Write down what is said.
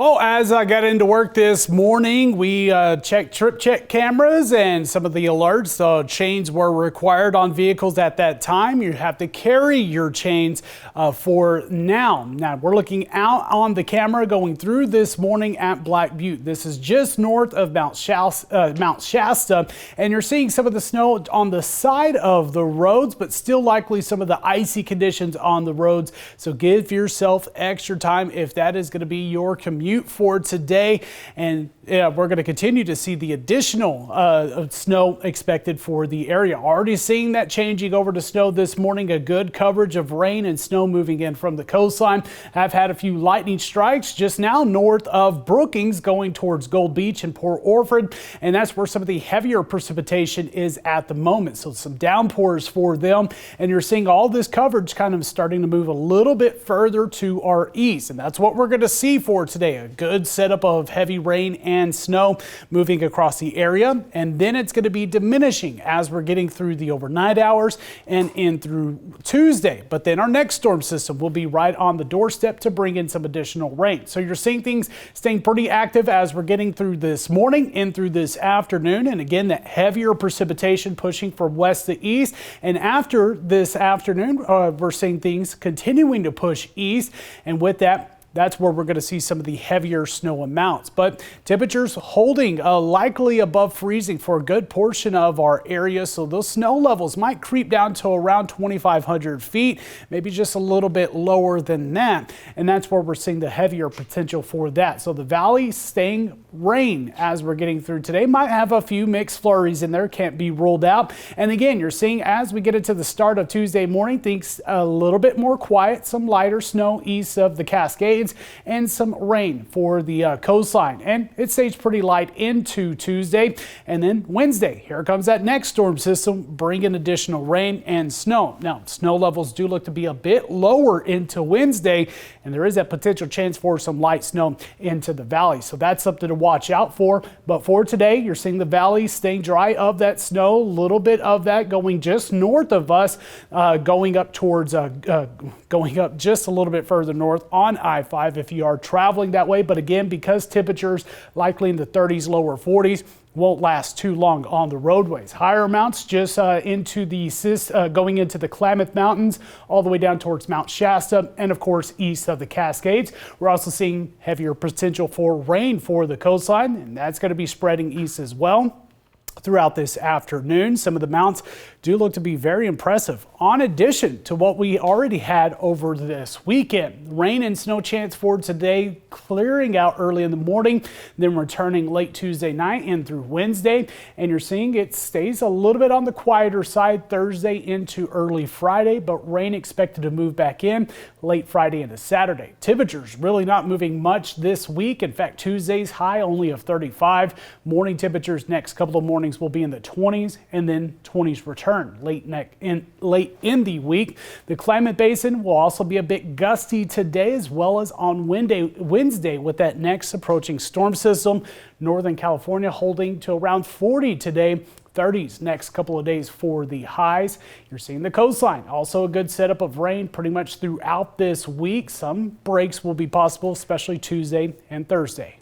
Well, as I got into work this morning, we checked trip check cameras and some of the alerts. Chains were required on vehicles at that time. You have to carry your chains for now. Now, we're looking out on the camera going through this morning at Black Butte. This is just north of Mount Shasta, and you're seeing some of the snow on the side of the roads, but still likely some of the icy conditions on the roads. So give yourself extra time if that is going to be your commute for today. And we're going to continue to see the additional snow expected for the area. Already seeing that changing over to snow this morning. A good coverage of rain and snow moving in from the coastline. I've had a few lightning strikes just now north of Brookings going towards Gold Beach and Port Orford, and that's where some of the heavier precipitation is at the moment. So some downpours for them, and you're seeing all this coverage kind of starting to move a little bit further to our east, and that's what we're going to see for today. A good setup of heavy rain and snow moving across the area, and then it's going to be diminishing as we're getting through the overnight hours and in through Tuesday. But then our next storm system will be right on the doorstep to bring in some additional rain. So you're seeing things staying pretty active as we're getting through this morning and through this afternoon. And again, that heavier precipitation pushing from west to east. And after this afternoon, we're seeing things continuing to push east. And with that, that's where we're going to see some of the heavier snow amounts. But temperatures holding likely above freezing for a good portion of our area. So those snow levels might creep down to around 2,500 feet, maybe just a little bit lower than that. And that's where we're seeing the heavier potential for that. So the valley staying rain as we're getting through today. Might have a few mixed flurries in there, can't be ruled out. And again, you're seeing as we get into the start of Tuesday morning, things a little bit more quiet, some lighter snow east of the Cascades, and some rain for the coastline. And it stays pretty light into Tuesday. And then Wednesday, here comes that next storm system bringing additional rain and snow. Now, snow levels do look to be a bit lower into Wednesday, and there is that potential chance for some light snow into the valley. So that's something to watch out for. But for today, you're seeing the valley staying dry of that snow, a little bit of that going just north of us, going up towards, going up just a little bit further north on I-5 if you are traveling that way. But again, because temperatures likely in the 30s, lower 40s, won't last too long on the roadways. Higher amounts just into the going into the Klamath Mountains, all the way down towards Mount Shasta, and of course east of the Cascades. We're also seeing heavier potential for rain for the coastline, and that's going to be spreading east as well throughout this afternoon. Some of the mounts do look to be very impressive, in addition to what we already had over this weekend. Rain and snow chance for today, clearing out early in the morning, then returning late Tuesday night and through Wednesday. And you're seeing it stays a little bit on the quieter side Thursday into early Friday, but rain expected to move back in late Friday into Saturday. Temperatures really not moving much this week. In fact, Tuesday's high only of 35. Morning temperatures next couple of mornings will be in the 20s, and then 20s return late in the week. The Klamath Basin will also be a bit gusty today, as well as on Wednesday with that next approaching storm system. Northern California holding to around 40 today. 30s next couple of days for the highs. You're seeing the coastline. Also a good setup of rain pretty much throughout this week. Some breaks will be possible, especially Tuesday and Thursday.